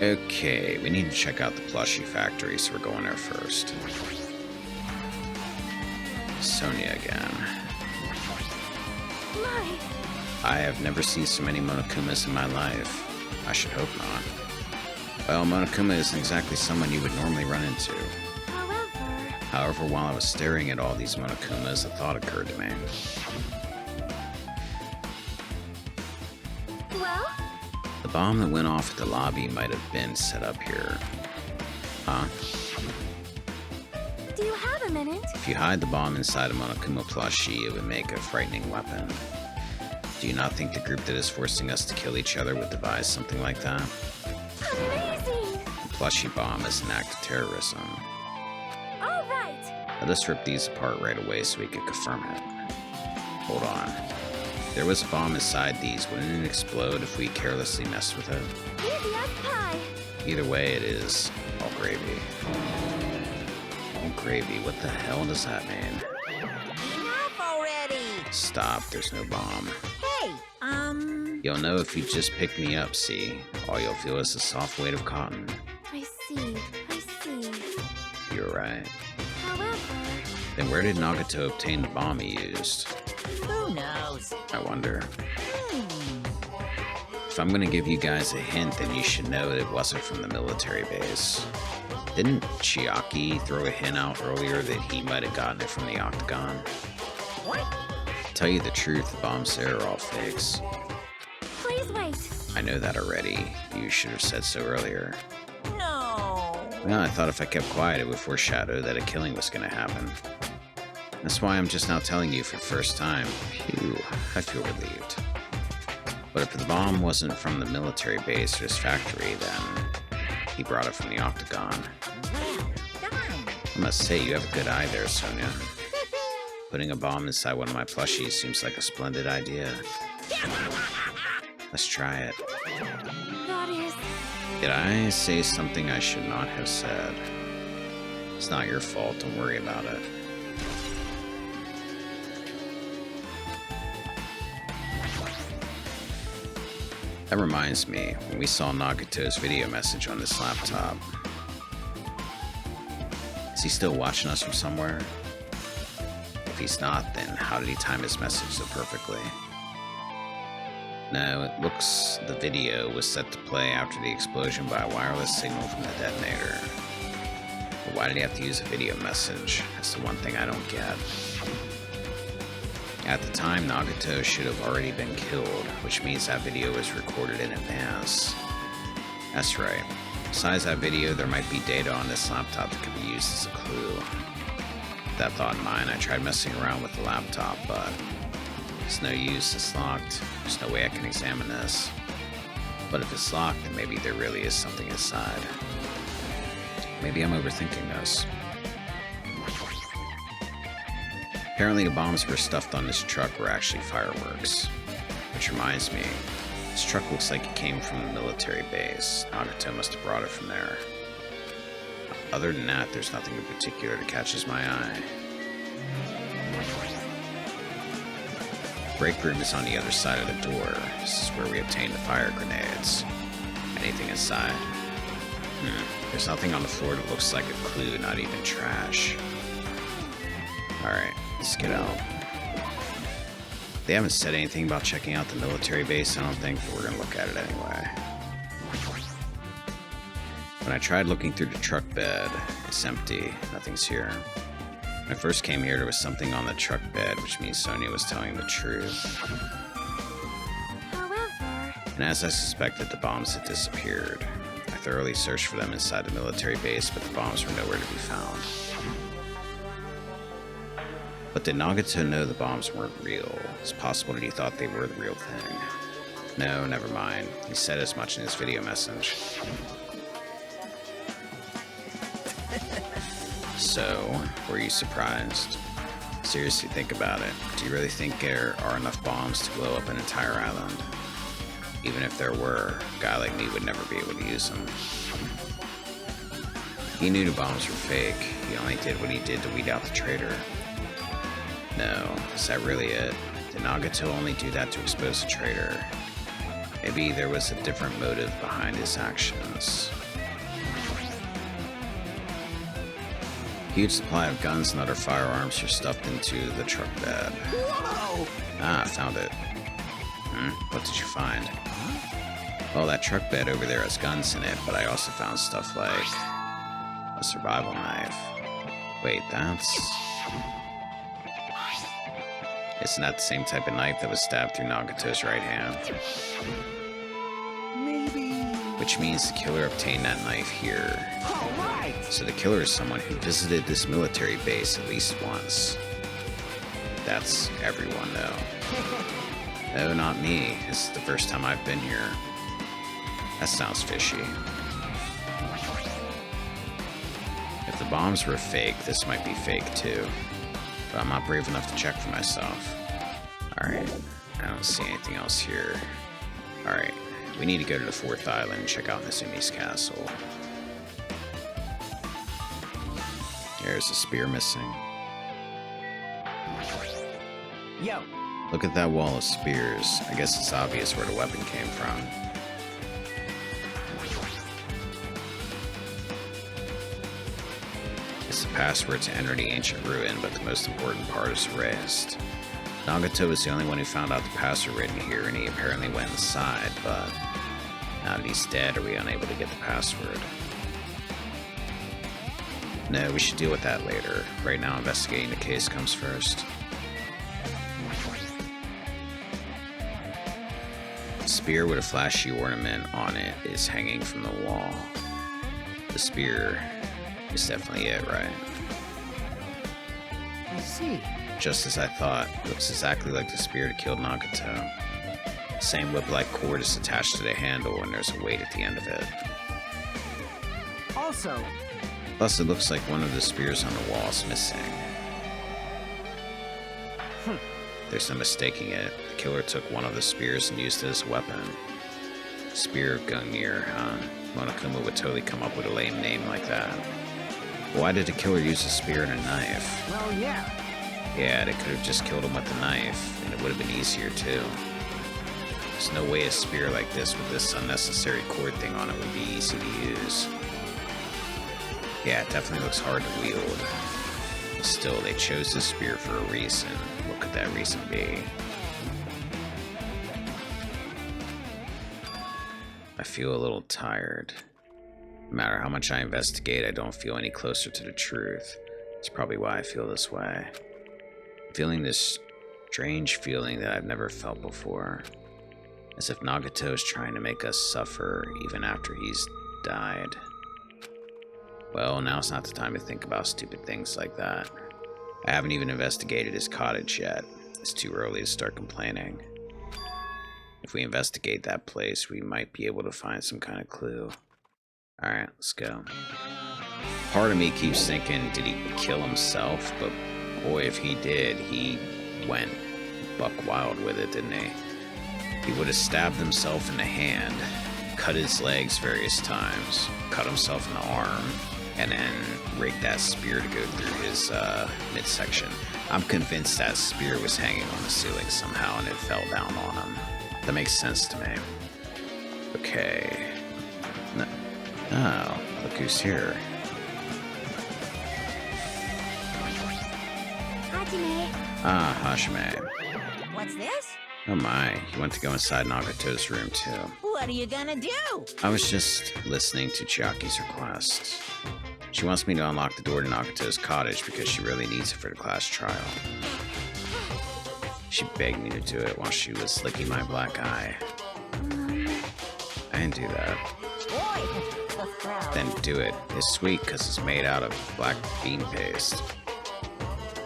Okay, we need to check out the Plushie Factory, so we're going there first. Sonia again. My. I have never seen so many Monokumas in my life. I should hope not. Well, Monokuma isn't exactly someone you would normally run into. However, while I was staring at all these Monokumas, a thought occurred to me. Well? The bomb that went off at the lobby might have been set up here. Huh? Do you have a minute? If you hide the bomb inside a Monokuma plushie, it would make a frightening weapon. Do you not think the group that is forcing us to kill each other would devise something like that? Amazing! The plushie bomb is an act of terrorism. All right! Let us rip these apart right away so we can confirm it. Hold on. If there was a bomb inside these, wouldn't it explode if we carelessly messed with it? Easy as pie! Either way, it is all gravy. All gravy, what the hell does that mean? Enough already! Stop, there's no bomb. Hey, You'll know if you just pick me up, see? All you'll feel is the soft weight of cotton. I see. You're right. However... Then where did Nagito obtain the bomb he used? who knows? I wonder. If I'm gonna give you guys a hint, then you should know that it wasn't from the military base. Didn't Chiaki throw a hint out earlier that he might have gotten it from the Octagon? What? To tell you the truth, the bombs there are all fakes. Please wait. I know that already. You should have said so earlier. No. Well, I thought if I kept quiet, it would foreshadow that a killing was gonna happen. That's why I'm just now telling you for the first time. Phew, I feel relieved. But if the bomb wasn't from the military base or his factory, then he brought it from the Octagon. Well done. I must say, you have a good eye there, Sonia. Putting a bomb inside one of my plushies seems like a splendid idea. Let's try it. That is... Did I say something I should not have said? It's not your fault, don't worry about it. That reminds me, when we saw Nagito's video message on this laptop. Is he still watching us from somewhere? If he's not, then how did he time his message so perfectly? No, it looks the video was set to play after the explosion by a wireless signal from the detonator. But why did he have to use a video message? That's the one thing I don't get. At the time, Nagito should have already been killed, which means that video was recorded in advance. That's right. Besides that video, there might be data on this laptop that could be used as a clue. With that thought in mind, I tried messing around with the laptop, but it's no use, it's locked. There's no way I can examine this. But if it's locked, then maybe there really is something inside. Maybe I'm overthinking this. Apparently the bombs were stuffed on this truck were actually fireworks. Which reminds me, this truck looks like it came from the military base. Nagito must have brought it from there. Other than that, there's nothing in particular that catches my eye. Break room is on the other side of the door. This is where we obtain the fire grenades. Anything inside? There's nothing on the floor that looks like a clue, not even trash. Alright, let's get out. They haven't said anything about checking out the military base, I don't think, but we're gonna look at it anyway. When I tried looking through the truck bed, it's empty, nothing's here. When I first came here, there was something on the truck bed, which means Sonia was telling the truth. However... And as I suspected, the bombs had disappeared. I thoroughly searched for them inside the military base, but the bombs were nowhere to be found. But did Nagito know the bombs weren't real? It's possible that he thought they were the real thing. No, never mind. He said as much in his video message. So, were you surprised? Seriously, think about it. Do you really think there are enough bombs to blow up an entire island? Even if there were, a guy like me would never be able to use them. He knew the bombs were fake. He only did what he did to weed out the traitor. No, is that really it? Did Nagito only do that to expose the traitor? Maybe there was a different motive behind his actions. Huge supply of guns and other firearms are stuffed into the truck bed. Whoa! Ah, found it. What did you find? Well, that truck bed over there has guns in it, but I also found stuff like a survival knife. Wait, isn't that the same type of knife that was stabbed through Nagito's right hand? Maybe... Which means the killer obtained that knife here. All right! So the killer is someone who visited this military base at least once. That's everyone, though. No, not me. This is the first time I've been here. That sounds fishy. If the bombs were fake, this might be fake too. But I'm not brave enough to check for myself. Alright, I don't see anything else here. Alright, we need to go to the 4th island and check out Nezumi's castle. There's a spear missing. Yo! Look at that wall of spears. I guess it's obvious where the weapon came from. It's the password to enter the ancient ruin, but the most important part is erased. Nagito was the only one who found out the password written here, and he apparently went inside, but now that he's dead, are we unable to get the password? No, we should deal with that later. Right now, investigating the case comes first. The spear with a flashy ornament on it is hanging from the wall. The spear is definitely it, right? I see. Just as I thought, it looks exactly like the spear that killed Nagito. Same whip-like cord is attached to the handle, and there's a weight at the end of it. Also... Plus, it looks like one of the spears on the wall is missing. There's no mistaking it. The killer took one of the spears and used it as a weapon. Spear of Gungnir, huh? Monokuma would totally come up with a lame name like that. Why did the killer use a spear and a knife? Well, yeah. Yeah, they could have just killed him with the knife, and it would have been easier too. There's no way a spear like this with this unnecessary cord thing on it would be easy to use. Yeah, it definitely looks hard to wield. Still, they chose this spear for a reason. What could that reason be? I feel a little tired. No matter how much I investigate, I don't feel any closer to the truth. It's probably why I feel this way. I'm feeling this strange feeling that I've never felt before. As if Nagito is trying to make us suffer even after he's died. Well, now's not the time to think about stupid things like that. I haven't even investigated his cottage yet. It's too early to start complaining. If we investigate that place, we might be able to find some kind of clue. Alright, let's go. Part of me keeps thinking, did he kill himself? But boy, if he did, he went buck wild with it, didn't he? He would have stabbed himself in the hand, cut his legs various times, cut himself in the arm, and then rigged that spear to go through his midsection. I'm convinced that spear was hanging on the ceiling somehow and it fell down on him. That makes sense to me. Okay. No. Oh, look who's here. Hajime. Ah, Hajime. What's this? Oh my, you went to go inside Nagito's room too. What are you gonna do? I was just listening to Chiaki's request. She wants me to unlock the door to Nagito's cottage because she really needs it for the class trial. She begged me to do it while she was licking my black eye. I didn't do that. Boy! Then do it. It's sweet because it's made out of black bean paste.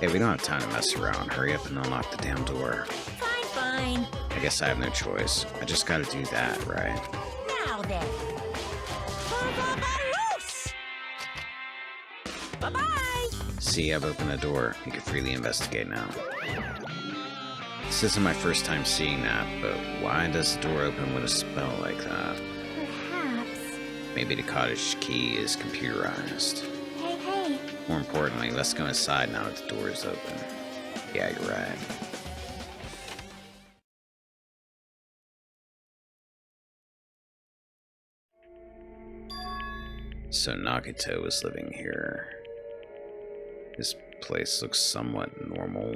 Hey, we don't have time to mess around. Hurry up and unlock the damn door. Fine, fine. I guess I have no choice. I just gotta do that, right? Now then. Loose! Bye-bye! See, I've opened the door. You can freely investigate now. This isn't my first time seeing that, but why does the door open with a spell like that? Perhaps. Maybe the cottage key is computerized. Hey. More importantly, let's go inside now that the door is open. Yeah, you're right. So Nagito was living here. His place looks somewhat normal.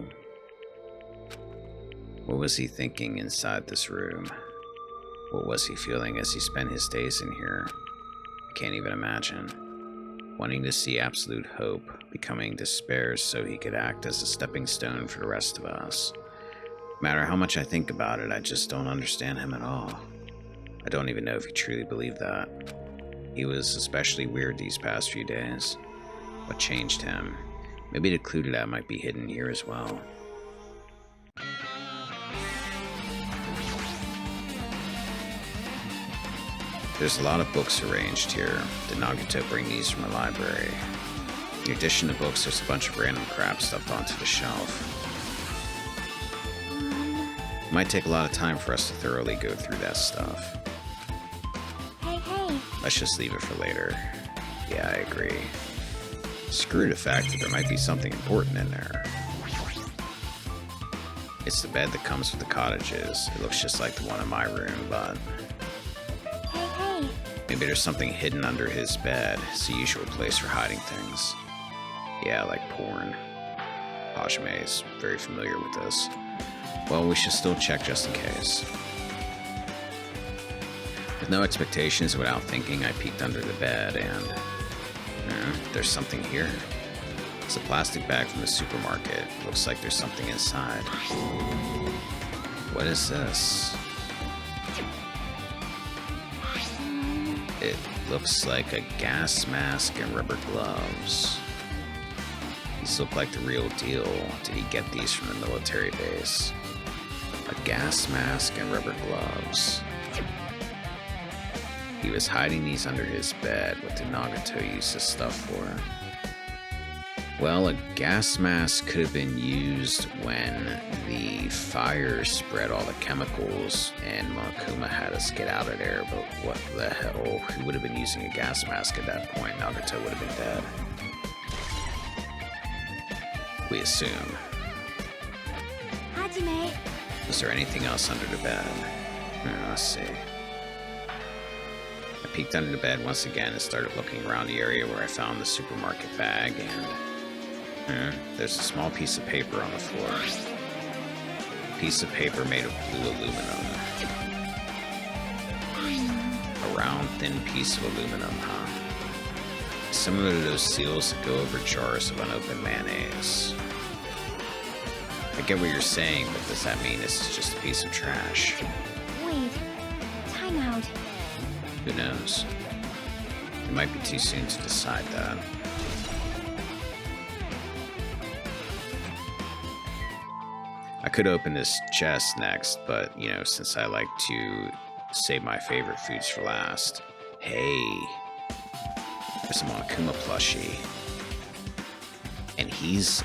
What was he thinking inside this room? What was he feeling as he spent his days in here? I can't even imagine. Wanting to see absolute hope, becoming despair so he could act as a stepping stone for the rest of us. No matter how much I think about it, I just don't understand him at all. I don't even know if he truly believed that. He was especially weird these past few days. What changed him? Maybe the clue to that might be hidden here as well. There's a lot of books arranged here. Did Nagito bring these from a library? In addition to books, there's a bunch of random crap stuffed onto the shelf. It might take a lot of time for us to thoroughly go through that stuff. Hey. Let's just leave it for later. Yeah, I agree. Screw the fact that there might be something important in there. It's the bed that comes with the cottages. It looks just like the one in my room, but... Hey. maybe there's something hidden under his bed. It's the usual place for hiding things. Yeah, like porn. Hajime is very familiar with this. Well, we should still check just in case. With no expectations and without thinking, I peeked under the bed and... there's something here. It's a plastic bag from the supermarket. Looks like there's something inside. What is this? It looks like a gas mask and rubber gloves. These look like the real deal. Did he get these from the military base? A gas mask and rubber gloves. He was hiding these under his bed. What did Nagito use this stuff for? Well, a gas mask could have been used when the fire spread all the chemicals and Monokuma had us get out of there, but what the hell? Who would have been using a gas mask at that point? Nagito would have been dead. We assume. Hajime. Is there anything else under the bed? Let's see. I peeked under the bed once again and started looking around the area where I found the supermarket bag, and there's a small piece of paper on the floor. A piece of paper made of blue aluminum. A round, thin piece of aluminum, huh? Similar to those seals that go over jars of unopened mayonnaise. I get what you're saying, but does that mean this is just a piece of trash? Wait. Time out. Who knows? It might be too soon to decide that. I could open this chest next, but, since I like to save my favorite foods for last. Hey! There's a Monokuma plushie. And he's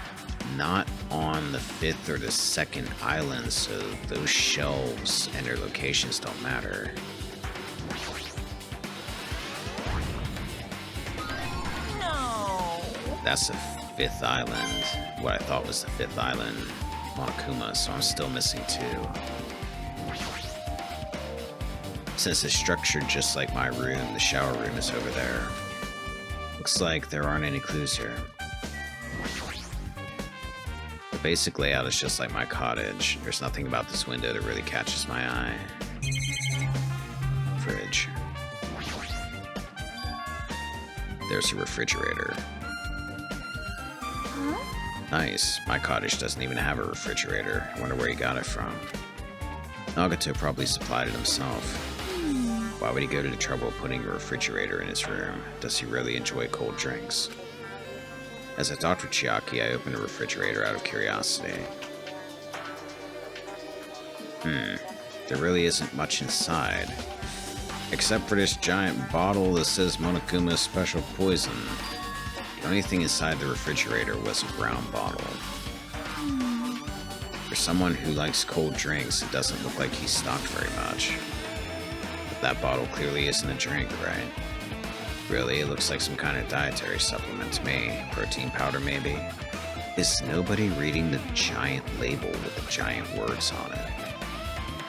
not on the 5th or the 2nd island, so those shelves and their locations don't matter. No. That's the 5th island. What I thought was the 5th island, Monokuma, so I'm still missing 2. Since it's structured just like my room, the shower room is over there. Looks like there aren't any clues here. The basic layout is just like my cottage. There's nothing about this window that really catches my eye. Fridge. There's a refrigerator. Huh? Nice. My cottage doesn't even have a refrigerator. I wonder where he got it from. Nagito probably supplied it himself. Why would he go to the trouble of putting a refrigerator in his room? Does he really enjoy cold drinks? As I talked with Chiaki, I opened the refrigerator out of curiosity. There really isn't much inside. Except for this giant bottle that says Monokuma's special poison. The only thing inside the refrigerator was a brown bottle. For someone who likes cold drinks, it doesn't look like he's stocked very much. But that bottle clearly isn't a drink, right? Really, it looks like some kind of dietary supplement to me. Protein powder, maybe? Is nobody reading the giant label with the giant words on it?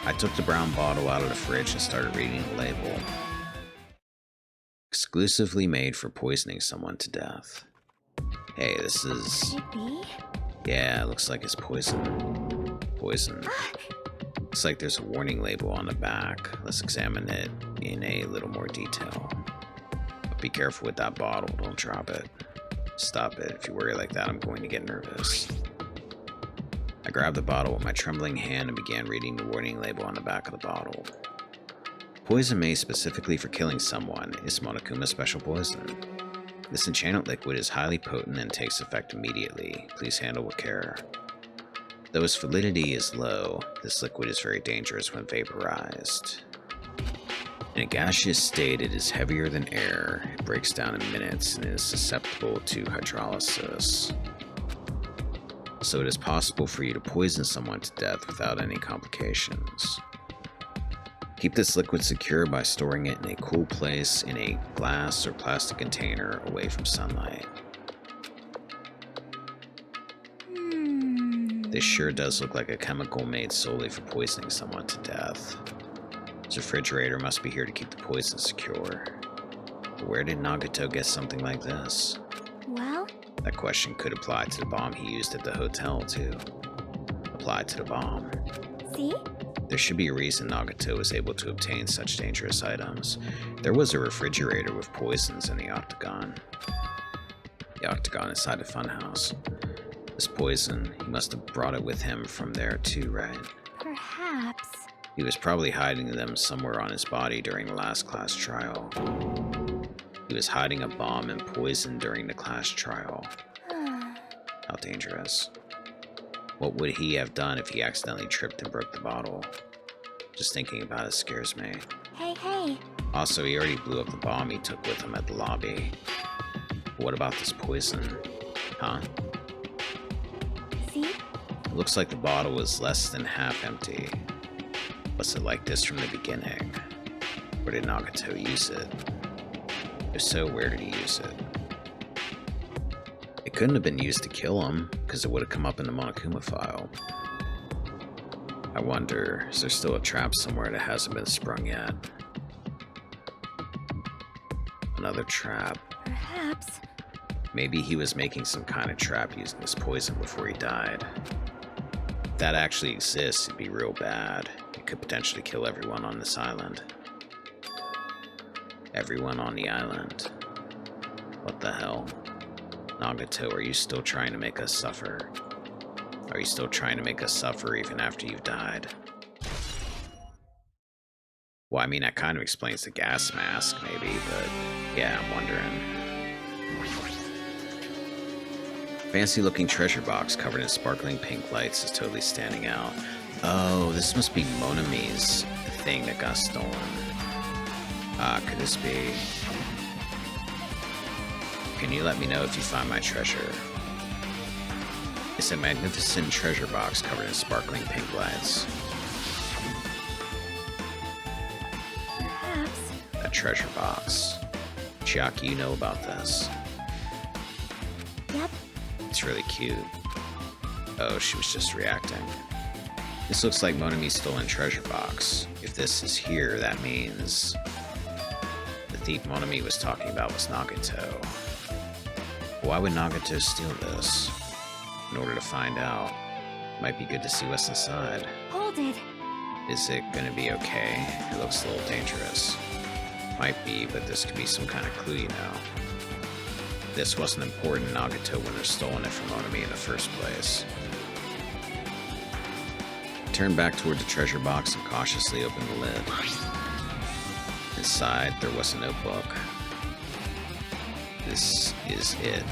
I took the brown bottle out of the fridge and started reading the label. Exclusively made for poisoning someone to death. Hey, this is... Maybe. Yeah, looks like it's poison. Poison. Looks like there's a warning label on the back. Let's examine it in a little more detail. But be careful with that bottle, don't drop it. Stop it. If you worry like that, I'm going to get nervous. I grabbed the bottle with my trembling hand and began reading the warning label on the back of the bottle. Poison made specifically for killing someone is Monokuma Special Poison. This enchanted liquid is highly potent and takes effect immediately. Please handle with care. Though its validity is low, this liquid is very dangerous when vaporized. In a gaseous state, it is heavier than air, it breaks down in minutes, and is susceptible to hydrolysis. So it is possible for you to poison someone to death without any complications. Keep this liquid secure by storing it in a cool place in a glass or plastic container away from sunlight. This sure does look like a chemical made solely for poisoning someone to death. This refrigerator must be here to keep the poison secure. But where did Nagito get something like this? Well? That question could apply to the bomb he used at the hotel, too. Apply to the bomb. See? There should be a reason Nagito was able to obtain such dangerous items. There was a refrigerator with poisons in the octagon. The octagon inside the funhouse. This poison, he must have brought it with him from there too, right? Perhaps. He was probably hiding them somewhere on his body during the last class trial. He was hiding a bomb and poison during the class trial. How dangerous. What would he have done if he accidentally tripped and broke the bottle? Just thinking about it scares me. Hey, hey. Also, he already blew up the bomb he took with him at the lobby. But what about this poison? Huh? See? It looks like the bottle is less than half empty. Was it like this from the beginning? Or did Nagito use it? If so, where did he use it? It couldn't have been used to kill him, because it would have come up in the Monokuma file. I wonder, is there still a trap somewhere that hasn't been sprung yet? Another trap. Perhaps. Maybe he was making some kind of trap using this poison before he died. If that actually exists, it'd be real bad. It could potentially kill everyone on this island. Everyone on the island. What the hell? Nagito, are you still trying to make us suffer? Are you still trying to make us suffer even after you've died? Well, I mean, that kind of explains the gas mask, maybe, but yeah, I'm wondering. Fancy-looking treasure box covered in sparkling pink lights is totally standing out. Oh, this must be Monomi's thing that got stolen. Could this be... Can you let me know if you find my treasure? It's a magnificent treasure box covered in sparkling pink lights. Perhaps. That treasure box. Chiaki, you know about this. Yep. It's really cute. Oh, she was just reacting. This looks like Monomi's stolen treasure box. If this is here, that means... the thief Monomi was talking about was Nagito. Why would Nagito steal this? In order to find out. Might be good to see what's inside. Hold it. Is it gonna be okay? It looks a little dangerous. Might be, but this could be some kind of clue, you know. This wasn't important, Nagito wouldn't have stolen it from Monomi in the first place. Turned back toward the treasure box and cautiously opened the lid. Inside, there was a notebook. This is it.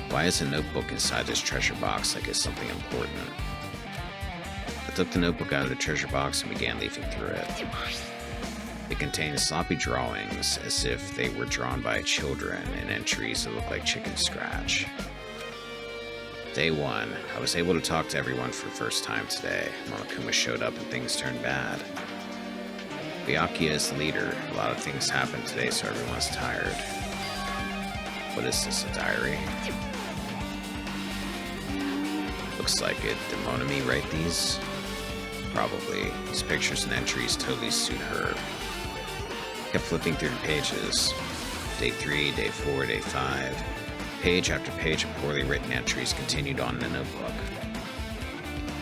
Why is a notebook inside this treasure box like it's something important? I took the notebook out of the treasure box and began leafing through it. It contained sloppy drawings, as if they were drawn by children, and entries that looked like chicken scratch. Day 1, I was able to talk to everyone for the first time today. Monokuma showed up and things turned bad. Byakuya is the leader. A lot of things happened today, so everyone's tired. What is this, a diary? Looks like it. Did Monomi write these? Probably. These pictures and entries totally suit her. Kept flipping through the pages. Day 3, Day 4, Day 5. Page after page of poorly written entries continued on in the notebook.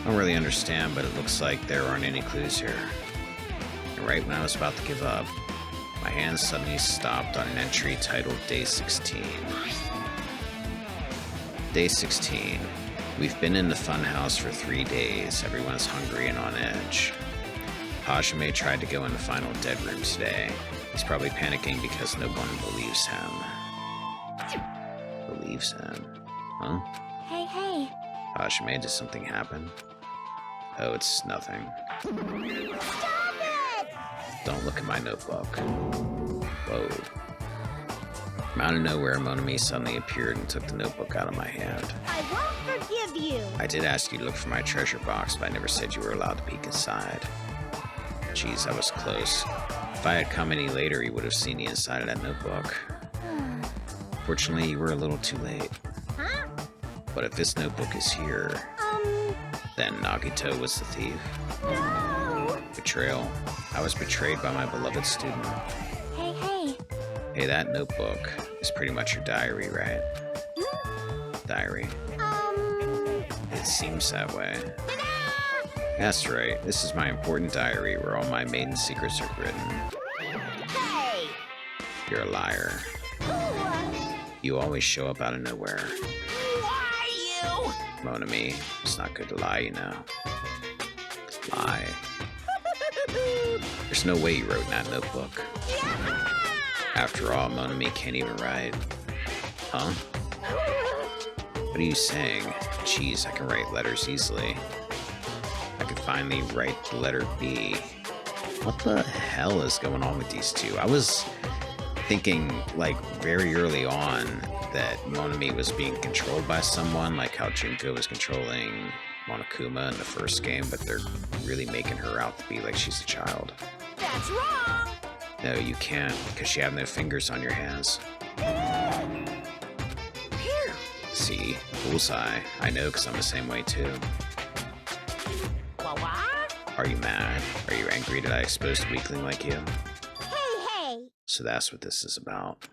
I don't really understand, but it looks like there aren't any clues here. And right when I was about to give up, my hand suddenly stopped on an entry titled Day 16. Day 16. We've been in the funhouse for 3 days. Everyone's hungry and on edge. Hajime tried to go in the final dead room today. He's probably panicking because no one believes him. Believes him? Huh? Hey. Hajime, did something happen? Oh, it's nothing. Stop it! Don't look at my notebook. Whoa. From out of nowhere, Monomi suddenly appeared and took the notebook out of my hand. I won't forgive you. I did ask you to look for my treasure box, but I never said you were allowed to peek inside. Jeez, that was close. If I had come any later, you would have seen the inside of that notebook. Fortunately, you were a little too late. Huh? But if this notebook is here, then Nagito was the thief. No! Betrayal. I was betrayed by my beloved student. Hey. Hey, that notebook is pretty much your diary, right? Diary. It seems that way. That's right. This is my important diary where all my maiden secrets are written. Hey! You're a liar. You always show up out of nowhere. Why you? Monomi, it's not good to lie, you know. Lie. There's no way you wrote in that notebook. After all, Monomi can't even write. Huh? What are you saying? Jeez, I can write letters easily. I could finally write the letter B. What the hell is going on with these two? I was thinking, like, very early on that Monomi was being controlled by someone, like how Junko was controlling Monokuma in the first game, but they're really making her out to be like she's a child. That's wrong. No, you can't, because you have no fingers on your hands. Here. See? Bullseye. I know, because I'm the same way too. What? Are you mad? Are you angry that I exposed a weakling like you? Hey! So that's what this is about.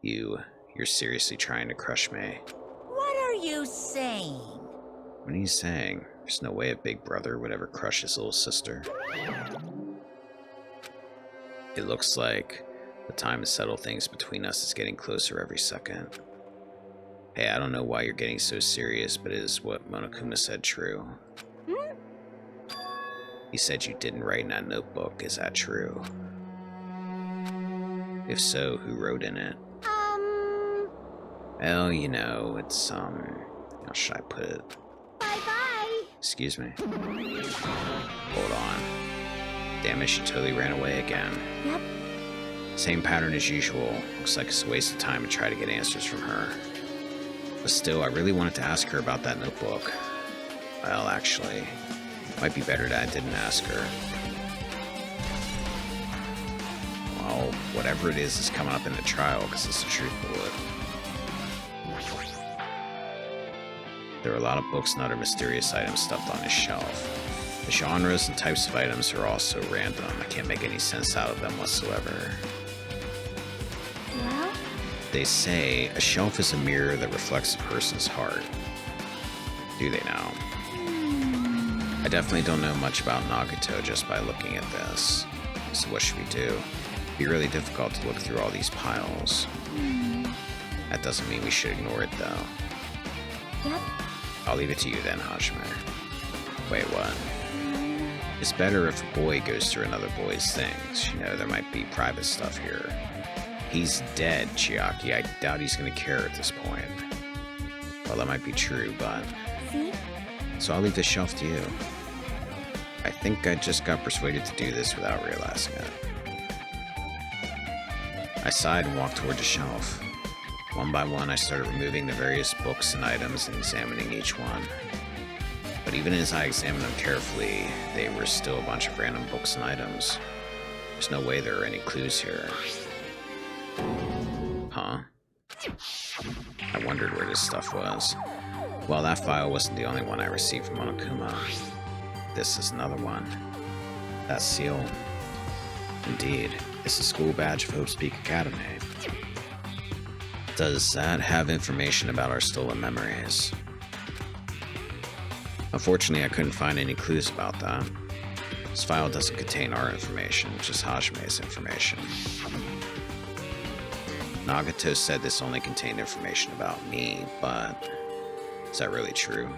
You're seriously trying to crush me. What are you saying? What are you saying? There's no way a big brother would ever crush his little sister. It looks like the time to settle things between us is getting closer every second. Hey, I don't know why you're getting so serious, but is what Monokuma said true? He said you didn't write in that notebook. Is that true? If so, who wrote in it? Well, you know, it's, how should I put it? Bye-bye! Excuse me. Hold on. Damn it, she totally ran away again. Yep. Same pattern as usual. Looks like it's a waste of time to try to get answers from her. But still, I really wanted to ask her about that notebook. Well, actually, might be better that I didn't ask her. Well, whatever it is coming up in the trial, because it's the truth of it. There are a lot of books and other mysterious items stuffed on his shelf. The genres and types of items are all so random, I can't make any sense out of them whatsoever. Well? They say a shelf is a mirror that reflects a person's heart. Do they now? I definitely don't know much about Nagito just by looking at this. So what should we do? It'd be really difficult to look through all these piles. That doesn't mean we should ignore it though. Yep. I'll leave it to you then, Hajime. Wait, what? It's better if a boy goes through another boy's things. You know, there might be private stuff here. He's dead, Chiaki. I doubt he's gonna care at this point. Well, that might be true, but... See? So I'll leave the shelf to you. I think I just got persuaded to do this without realizing it. I sighed and walked toward the shelf. One by one, I started removing the various books and items and examining each one. But even as I examined them carefully, they were still a bunch of random books and items. There's no way there are any clues here. Huh? I wondered where this stuff was. Well, that file wasn't the only one I received from Monokuma. This is another one. That seal. Indeed, it's the school badge of Hope's Peak Academy. Does that have information about our stolen memories? Unfortunately, I couldn't find any clues about that. This file doesn't contain our information, just Hajime's information. Nagito said this only contained information about me, but is that really true?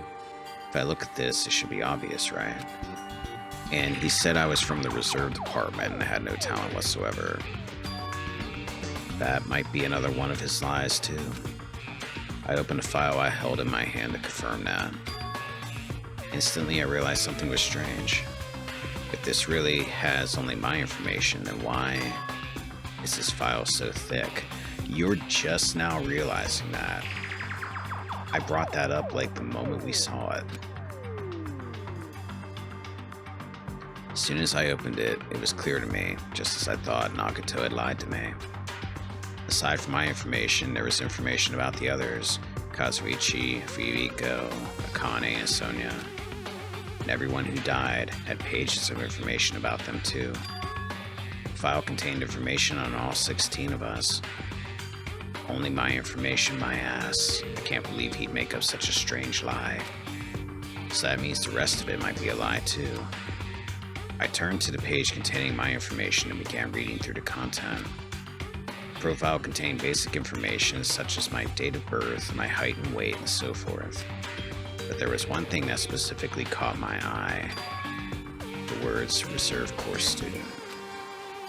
If I look at this, it should be obvious, right? And he said I was from the reserve department and had no talent whatsoever. That might be another one of his lies, too. I opened a file I held in my hand to confirm that. Instantly, I realized something was strange. If this really has only my information, then why is this file so thick? You're just now realizing that. I brought that up like the moment we saw it. As soon as I opened it, it was clear to me, just as I thought, Nagito had lied to me. Aside from my information, there was information about the others, Kazuichi, Fuyuhiko, Akane, and Sonia. And everyone who died had pages of information about them too. The file contained information on all 16 of us. Only my information, my ass. I can't believe he'd make up such a strange lie. So that means the rest of it might be a lie too. I turned to the page containing my information and began reading through the content. The profile contained basic information such as my date of birth, my height and weight, and so forth. But there was one thing that specifically caught my eye. The words reserve course student.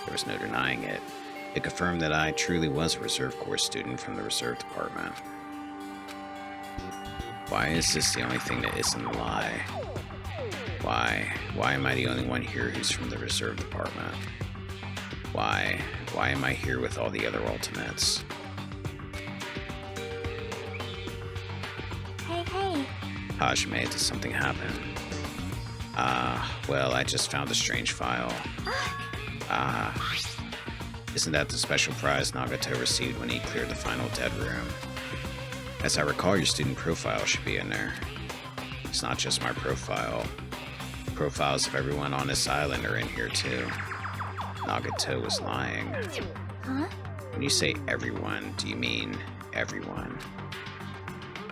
There was no denying it. It confirmed that I truly was a reserve course student from the reserve department. Why is this the only thing that isn't a lie? Why am I the only one here who's from the reserve department? Why am I here with all the other ultimates? Hey. Hajime, did something happen? Well, I just found a strange file. Isn't that the special prize Nagito received when he cleared the final dead room? As I recall, your student profile should be in there. It's not just my profile. Profiles of everyone on this island are in here too. Nagito was lying. Huh? When you say everyone, do you mean everyone?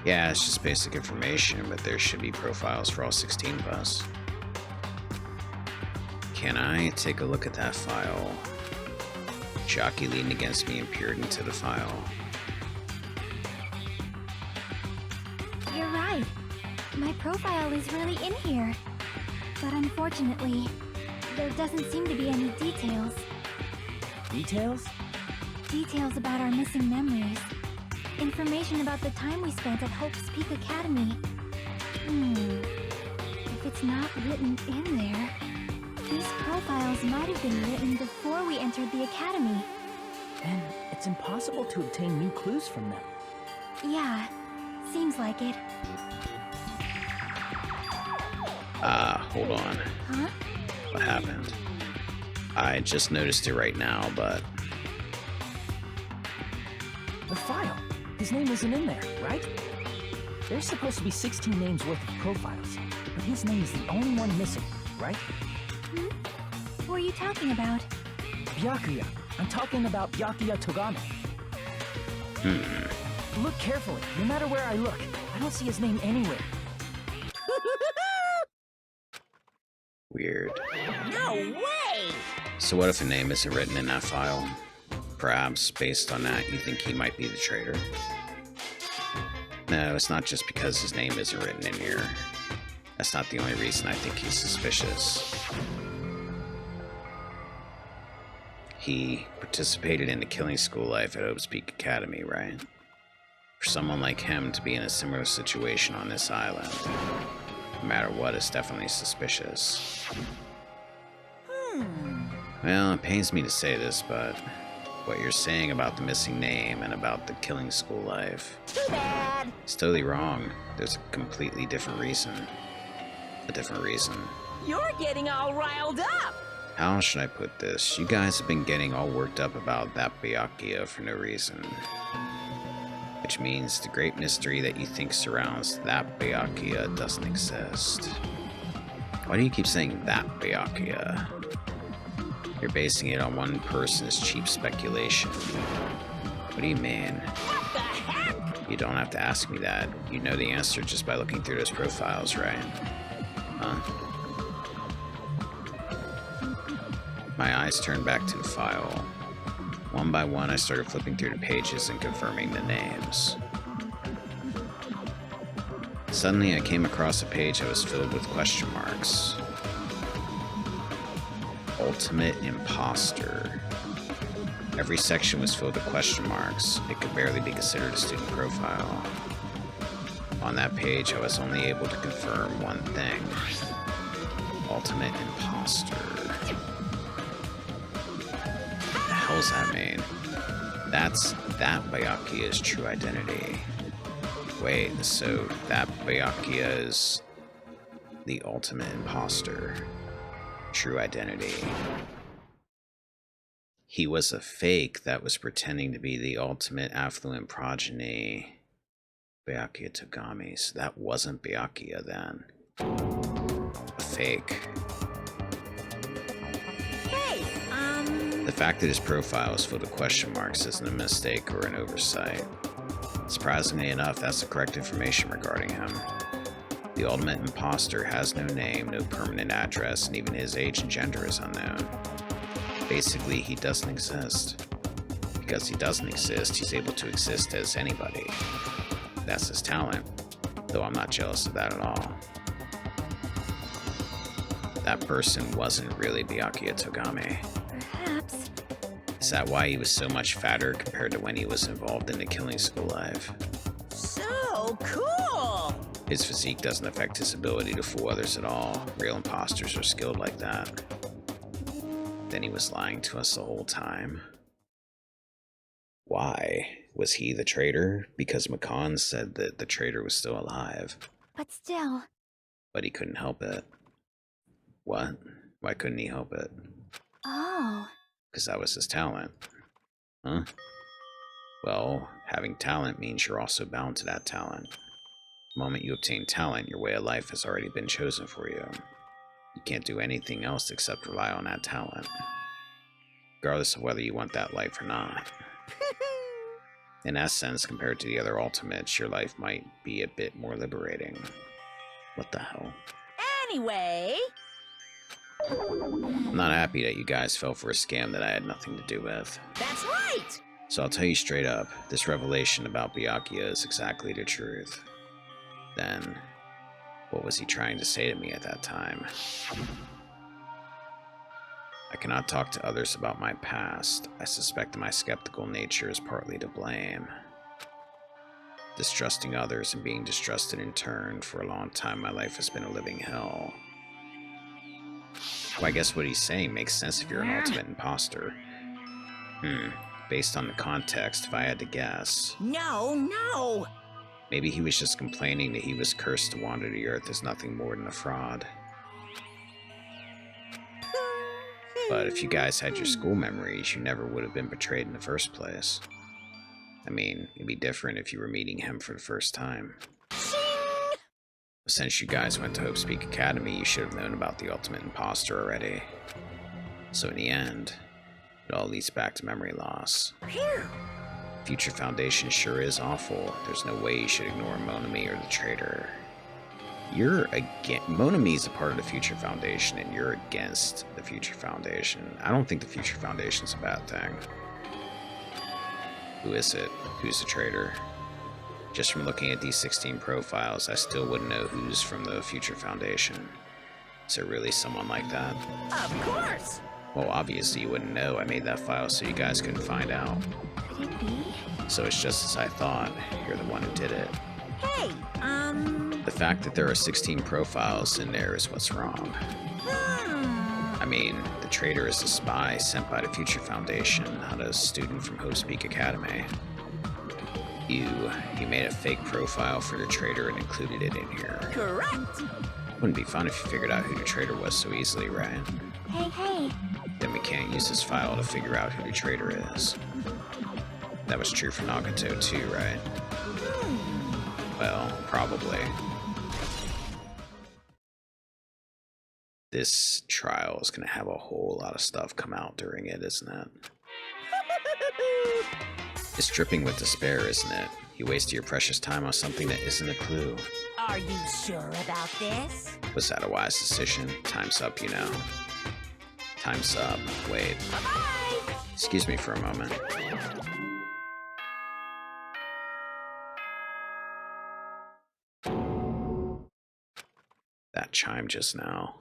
Yeah, it's just basic information, but there should be profiles for all 16 of us. Can I take a look at that file? Chiaki leaned against me and peered into the file. You're right. My profile is really in here. But unfortunately, there doesn't seem to be any details. Details? Details about our missing memories. Information about the time we spent at Hope's Peak Academy. If it's not written in there, these profiles might have been written before we entered the academy. And it's impossible to obtain new clues from them. Yeah, seems like it. Hold on. Huh? What happened? I just noticed it right now, but... The file. His name isn't in there, right? There's supposed to be 16 names worth of profiles, but his name is the only one missing, right? What are you talking about? Byakuya. I'm talking about Byakuya Togame. Look carefully. No matter where I look, I don't see his name anywhere. Weird. No way! So what if a name isn't written in that file? Perhaps, based on that, you think he might be the traitor? No, it's not just because his name isn't written in here. That's not the only reason I think he's suspicious. He participated in the killing school life at Hope's Peak Academy, right? For someone like him to be in a similar situation on this island, no matter what, is definitely suspicious. Well, it pains me to say this, but what you're saying about the missing name and about the killing school life, Too bad! it's totally wrong. There's a completely different reason. A different reason. You're getting all riled up! How should I put this? You guys have been getting all worked up about that Byakuya for no reason. Which means the great mystery that you think surrounds that Byakuya doesn't exist. Why do you keep saying that Byakuya? You're basing it on one person's cheap speculation. What do you mean? What the You don't have to ask me that. You know the answer just by looking through those profiles, right? Huh? My eyes turned back to the file. One by one, I started flipping through the pages and confirming the names. Suddenly, I came across a page that was filled with question marks. Ultimate Imposter. Every section was filled with question marks. It could barely be considered a student profile. On that page, I was only able to confirm one thing. Ultimate Imposter. What the hell's that mean? That Byakuya's true identity. Wait, so that Byakuya is the ultimate imposter. True identity. He was a fake that was pretending to be the ultimate affluent progeny. Byakuya Togami. So that wasn't Byakuya then. A fake. Hey, The fact that his profile is filled with question marks isn't a mistake or an oversight. Surprisingly enough, that's the correct information regarding him. The ultimate imposter has no name, no permanent address, and even his age and gender is unknown. Basically, he doesn't exist. Because he doesn't exist, he's able to exist as anybody. That's his talent, though I'm not jealous of that at all. That person wasn't really Byakuya Togami. Perhaps. Is that why he was so much fatter compared to when he was involved in the killing school life? so cool! His physique doesn't affect his ability to fool others at all. Real imposters are skilled like that. Then he was lying to us the whole time. Why? Was he the traitor? Because Makan said that the traitor was still alive. But still. But he couldn't help it. What? Why couldn't he help it? Oh. Because that was his talent. Huh? Well, having talent means you're also bound to that talent. The moment you obtain talent, your way of life has already been chosen for you. You can't do anything else except rely on that talent. Regardless of whether you want that life or not. In essence, compared to the other ultimates, your life might be a bit more liberating. What the hell? Anyway, I'm not happy that you guys fell for a scam that I had nothing to do with. that's right! So I'll tell you straight up, this revelation about Byakuya is exactly the truth. Then, what was he trying to say to me at that time? I cannot talk to others about my past. I suspect my skeptical nature is partly to blame. Distrusting others and being distrusted in turn, for a long time my life has been a living hell. Well, I guess what he's saying makes sense if you're an ultimate imposter. Based on the context, if I had to guess. No! Maybe he was just complaining that he was cursed to wander the earth as nothing more than a fraud. But if you guys had your school memories, you never would have been betrayed in the first place. I mean, it'd be different if you were meeting him for the first time. Since you guys went to Hope Speak Academy, you should have known about the ultimate imposter already. So in the end, it all leads back to memory loss. Future Foundation sure is awful. There's no way you should ignore Monomi or the traitor. Monomi's a part of the Future Foundation, and you're against the Future Foundation. I don't think the Future Foundation's a bad thing. Who is it? Who's the traitor? Just from looking at these 16 profiles, I still wouldn't know who's from the Future Foundation. Is there really someone like that? Of course! Well, obviously you wouldn't know. I made that file so you guys couldn't find out. Could it be? So it's just as I thought. You're the one who did it. Hey, The fact that there are 16 profiles in there is what's wrong. I mean, the traitor is a spy sent by the Future Foundation, not a student from Hope Speak Academy. You made a fake profile for the traitor and included it in here. correct! Wouldn't be fun if you figured out who the traitor was so easily, right? Hey. Then we can't use this file to figure out who the traitor is. That was true for Nagito too, right? Well, probably. This trial is going to have a whole lot of stuff come out during it, isn't it? It's dripping with despair, isn't it? You wasted your precious time on something that isn't a clue. Are you sure about this? Was that a wise decision? Time's up, you know. Time's up. Wait. Bye-bye! Excuse me for a moment. That chime just now.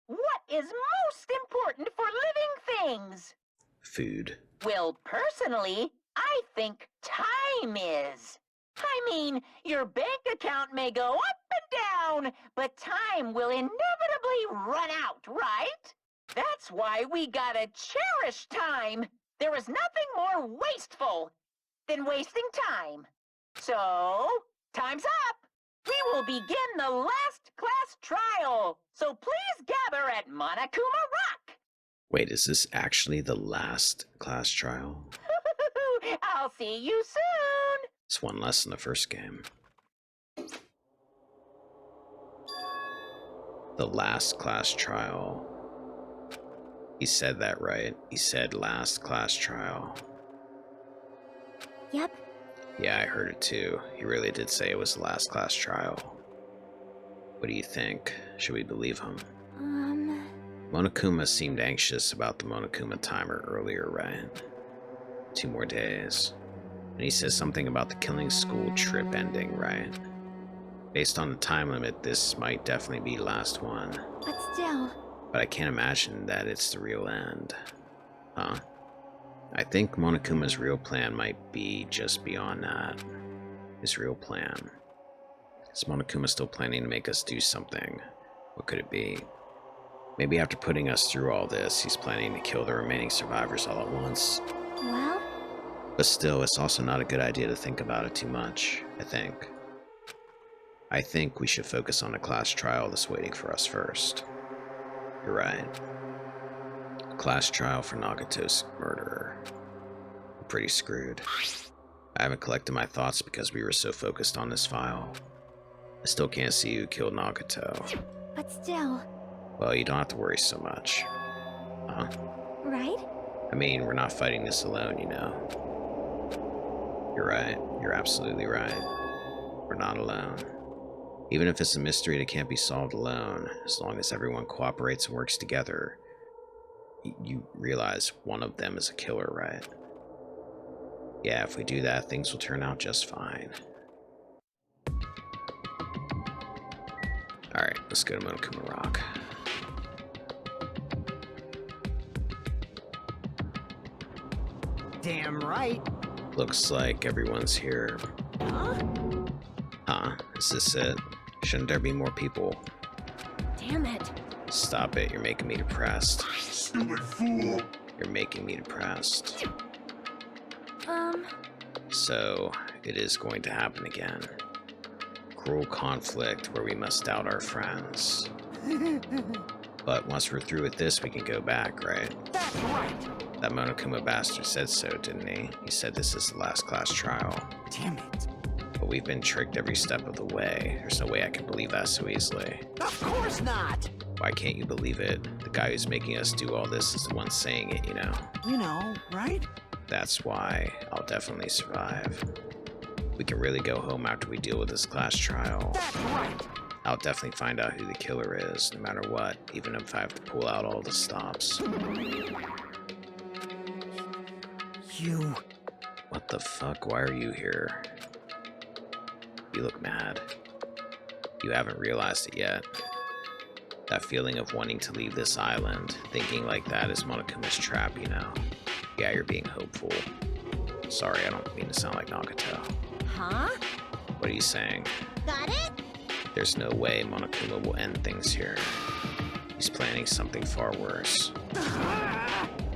What is most important for living things? Food. Well, personally, I think time is. I mean, your bank account may go up and down, but time will inevitably run out, right? That's why we gotta cherish time. There is nothing more wasteful than wasting time. So, time's up. We will begin the last class trial. So please gather at Monokuma Rock. Wait, is this actually the last class trial? I'll see you soon. It's one less than the first game. The last class trial. He said that right. He said last class trial. Yep. Yeah, I heard it too. He really did say it was the last class trial. What do you think? Should we believe him? Monokuma seemed anxious about the Monokuma timer earlier, right? 2 more days. And he says something about the killing school trip ending, right? Based on the time limit, this might definitely be the last one. But still... But I can't imagine that it's the real end. Huh? I think Monokuma's real plan might be just beyond that. His real plan. Is Monokuma still planning to make us do something? What could it be? Maybe after putting us through all this, he's planning to kill the remaining survivors all at once. Well? But still, it's also not a good idea to think about it too much, I think. I think we should focus on the class trial that's waiting for us first. You're right. A class trial for Nagito's murderer. We're pretty screwed. I haven't collected my thoughts because we were so focused on this file. I still can't see who killed Nagito. But still... Well, you don't have to worry so much. Huh? Right? I mean, we're not fighting this alone, you know. You're right. You're absolutely right. We're not alone. Even if it's a mystery that can't be solved alone, as long as everyone cooperates and works together, you realize one of them is a killer, right? Yeah, if we do that, things will turn out just fine. Alright, let's go to Monokuma Rock. Damn right. Looks like everyone's here. Huh? Huh? Is this it? Shouldn't there be more people? Damn it. Stop it, you're making me depressed. Stupid fool! You're making me depressed. So, it is going to happen again. Cruel conflict where we must doubt our friends. But once we're through with this, we can go back, right? That's right. That Monokuma bastard said so, didn't he? He said this is the last class trial. Damn it. But we've been tricked every step of the way. There's no way I can believe that so easily. Of course not. Why can't you believe it? The guy who's making us do all this is the one saying it, you know? You know, right? That's why I'll definitely survive. We can really go home after we deal with this class trial. That's right. I'll definitely find out who the killer is, no matter what, even if I have to pull out all the stops. You... What the fuck? Why are you here? You look mad. You haven't realized it yet. That feeling of wanting to leave this island, thinking like that is Monokuma's trap, you know? Yeah, you're being hopeful. Sorry, I don't mean to sound like Nagito. Huh? What are you saying? Got it? There's no way Monokuma will end things here. He's planning something far worse.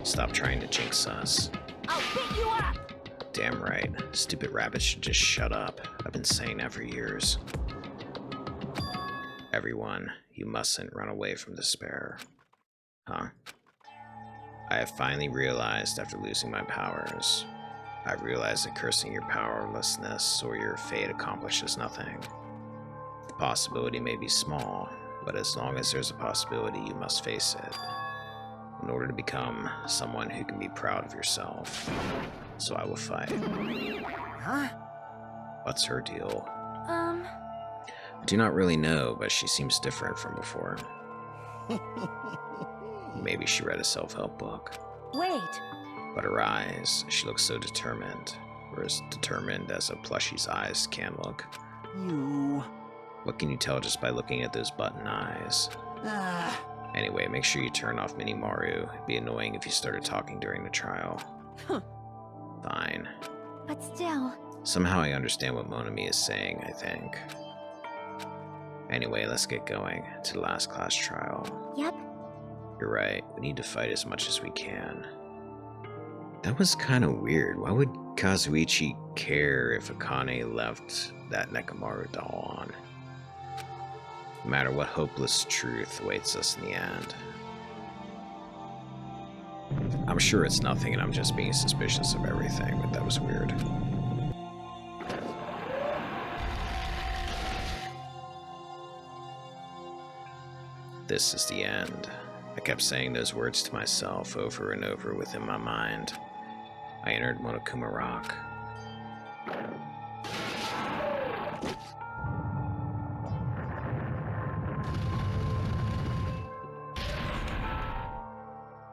Stop trying to jinx us. I'll beat you up! Damn right. Stupid rabbit should just shut up. I've been saying that for years. Everyone, you mustn't run away from despair. Huh? I have finally realized after losing my powers. I've realized that cursing your powerlessness or your fate accomplishes nothing. The possibility may be small, but as long as there's a possibility, you must face it. In order to become someone who can be proud of yourself. so I will fight. Huh? What's her deal? I I do not really know, but she seems different from before. Maybe she read a self-help book. Wait. But her eyes, she looks so determined. Or as determined as a plushie's eyes can look. You... What can you tell just by looking at those button eyes? Anyway, make sure you turn off Mini Maru. It'd be annoying if you started talking during the trial. Fine. But still. Somehow I understand what Monomi is saying, I think. Anyway, let's get going to the last class trial. Yep. You're right, we need to fight as much as we can. That was kind of weird. Why would Kazuichi care if Akane left that Nekomaru doll on? No matter what hopeless truth awaits us in the end. I'm sure it's nothing and I'm just being suspicious of everything, but that was weird. This is the end. I kept saying those words to myself over and over within my mind. I entered Monokuma Rock.